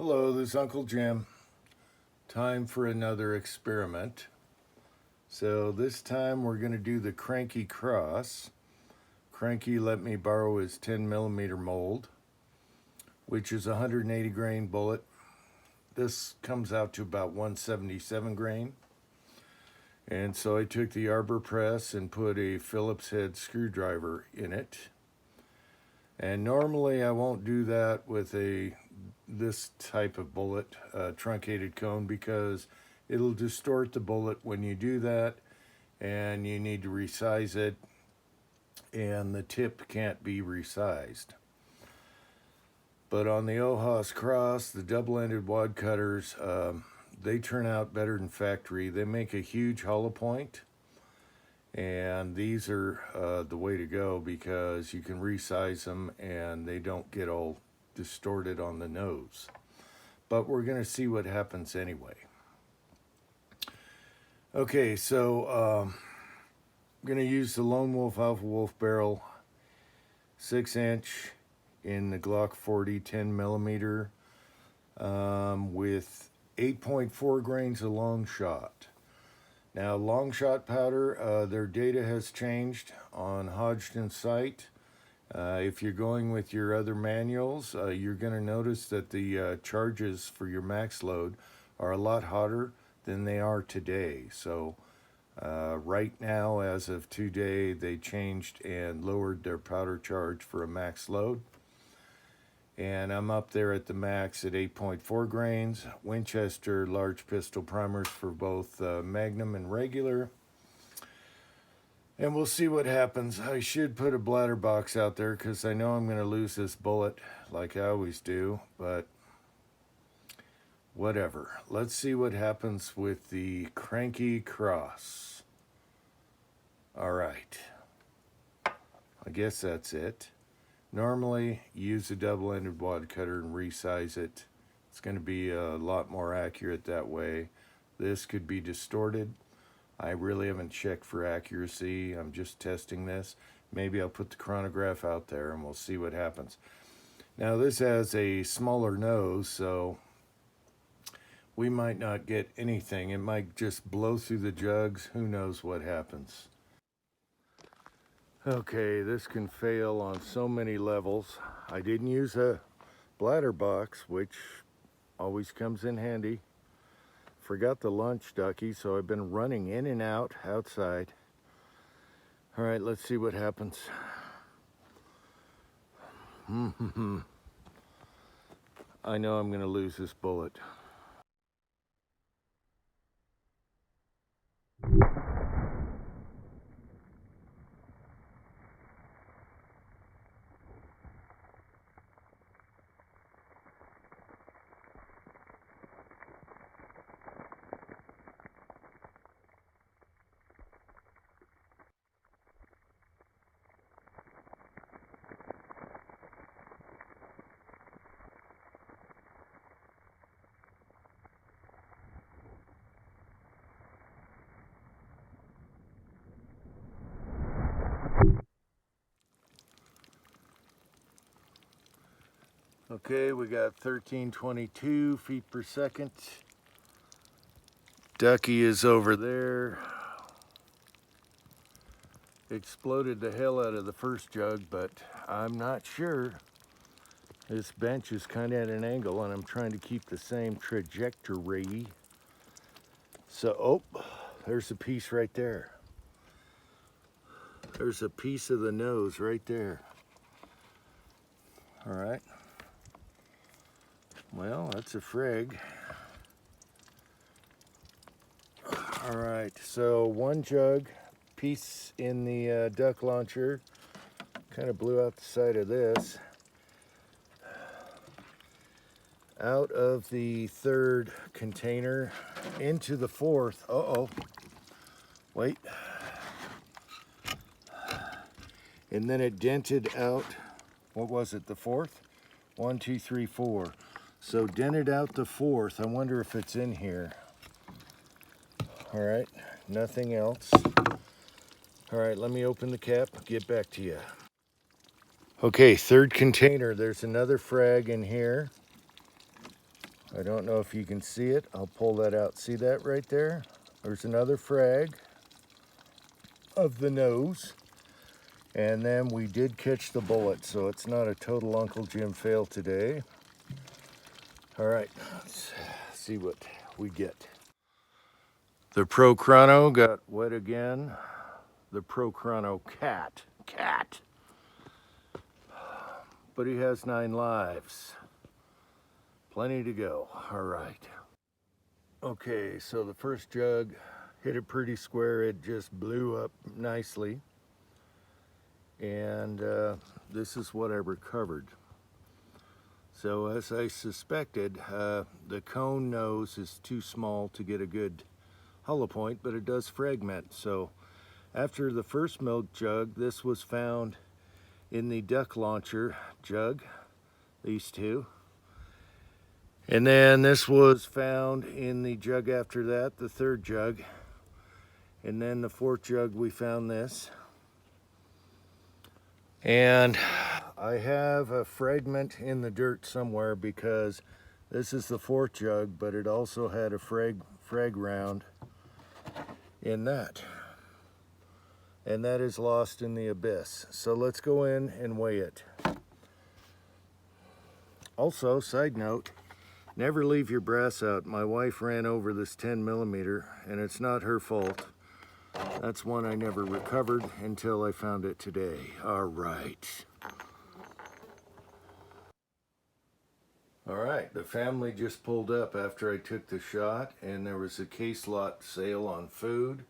Hello, this is Uncle Jim. Time for another experiment. So this time we're going to do the Cranky cross. Cranky let me borrow his 10mm mold, which is a 180 grain bullet. This comes out to about 177 grain. And so I took the arbor press and put a Phillips head screwdriver in it. And normally I won't do that with this type of bullet, truncated cone, because it'll distort the bullet when you do that, and you need to resize it, and the tip can't be resized. But on the Ojos Cross, the double-ended wad cutters, they turn out better than factory. They make a huge hollow point, and these are the way to go because you can resize them and they don't get all distorted on the nose. But we're going to see what happens anyway. Okay, so I'm going to use the Lone Wolf Alpha Wolf barrel, 6-inch in the Glock 40 10mm with 8.4 grains of long shot. Now, long shot powder, their data has changed on Hodgdon's site. If you're going with your other manuals, you're going to notice that the charges for your max load are a lot hotter than they are today. So right now, as of today, they changed and lowered their powder charge for a max load. And I'm up there at the max at 8.4 grains. Winchester large pistol primers for both Magnum and regular. And we'll see what happens. I should put a bladder box out there because I know I'm going to lose this bullet like I always do, but whatever. Let's see what happens with the Cranky cross. All right. I guess that's it. Normally, use a double-ended wad cutter and resize it. It's going to be a lot more accurate that way. This could be distorted. I really haven't checked for accuracy. I'm just testing this. Maybe I'll put the chronograph out there and we'll see what happens. Now, this has a smaller nose, so we might not get anything. It might just blow through the jugs. Who knows what happens. Okay, this can fail on so many levels. I didn't use a bladder box, which always comes in handy. Forgot the lunch ducky, so I've been running in and out outside. All right, let's see what happens. I know I'm going to lose this bullet. Okay, we got 1322 feet per second. Ducky is over there. Exploded the hell out of the first jug, but I'm not sure. This bench is kind of at an angle and I'm trying to keep the same trajectory. So, oh, there's a piece right there. There's a piece of the nose right there. All right. Well, that's a frig. All right, so one jug, piece in the duck launcher, kind of blew out the side of this. Out of the third container into the fourth. Uh-oh. Wait. And then it dented out, what was it, the fourth? 1, 2, 3, 4. So dented out the fourth. I wonder if it's in here. All right, nothing else. All right, let me open the cap, get back to you. Okay, third container. There's another frag in here. I don't know if you can see it. I'll pull that out. See that right there? There's another frag of the nose. And then we did catch the bullet, so it's not a total Uncle Jim fail today. All right, let's see what we get. The Pro Chrono got wet again. The Pro Chrono cat. But he has 9 lives. Plenty to go. All right. Okay, so the first jug hit it pretty square. It just blew up nicely. And this is what I recovered. So as I suspected, the cone nose is too small to get a good hollow point, but it does fragment. So after the first milk jug, this was found in the duck launcher jug, these two. And then this was found in the jug after that, the third jug. And then the fourth jug, we found this. And I have a fragment in the dirt somewhere because this is the fourth jug, but it also had a frag round in that. And that is lost in the abyss. So let's go in and weigh it. Also, side note, never leave your brass out. My wife ran over this 10mm, and it's not her fault. That's one I never recovered until I found it today. All right. All right, the family just pulled up after I took the shot, and there was a case lot sale on food.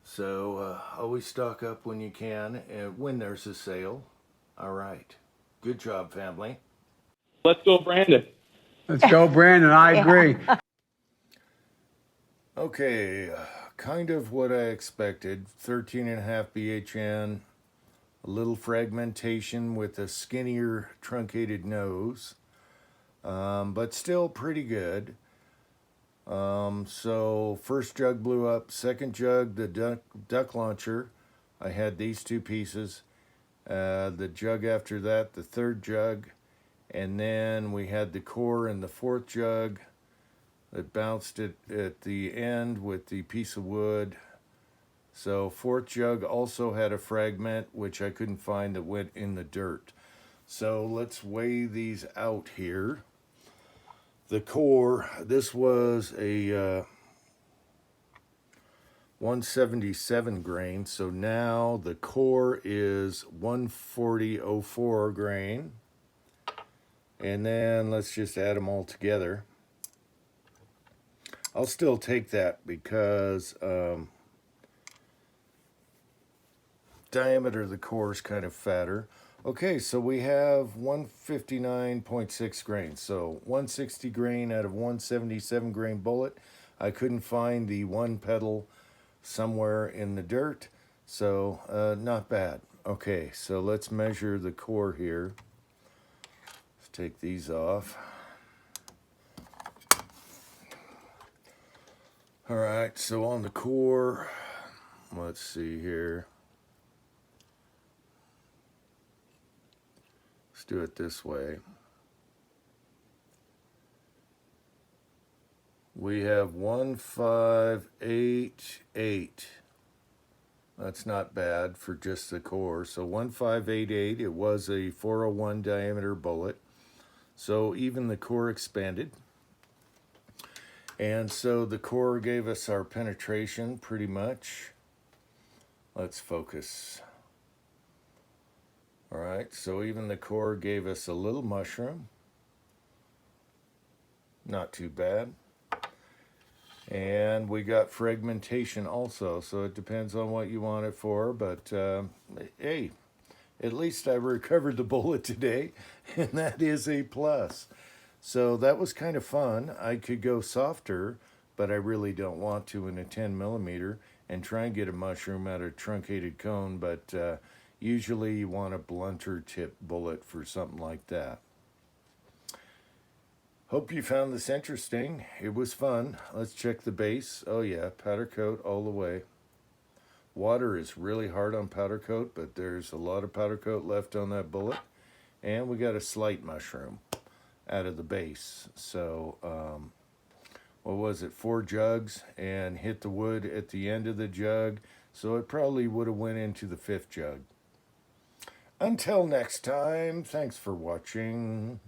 So always stock up when you can, and when there's a sale. All right. Good job, family. Let's go, Brandon. Let's go, Brandon. I agree. Okay, kind of what I expected. 13.5 BHN, a little fragmentation with a skinnier truncated nose, but still pretty good. So first jug blew up, second jug, the duck launcher, I had these two pieces. The jug after that, the third jug, and then we had the core in the fourth jug. It bounced it at the end with the piece of wood. So fourth jug also had a fragment, which I couldn't find, that went in the dirt. So let's weigh these out here. The core, this was a 177 grain. So now the core is 140.04 grain. And then let's just add them all together. I'll still take that because diameter of the core is kind of fatter. Okay, so we have 159.6 grains. So 160 grain out of 177 grain bullet. I couldn't find the one petal somewhere in the dirt, so not bad. Okay, so let's measure the core here. Let's take these off. All right, so on the core, let's see here. Let's do it this way. We have 1588. That's not bad for just the core. So 1588, it was a 401 diameter bullet. So even the core expanded. And so the core gave us our penetration pretty much. Let's focus. All right, so even the core gave us a little mushroom. Not too bad. And we got fragmentation also, so it depends on what you want it for, but hey, at least I recovered the bullet today, and that is a plus. So that was kind of fun. I could go softer, but I really don't want to in a 10mm and try and get a mushroom out of a truncated cone, but usually you want a blunter tip bullet for something like that. Hope you found this interesting. It was fun. Let's check the base. Oh yeah, powder coat all the way. Water is really hard on powder coat, but there's a lot of powder coat left on that bullet. And we got a slight mushroom. out of the base. So, what was it, 4 jugs, and hit the wood at the end of the jug, so it probably would have went into the 5th jug. Until next time, thanks for watching.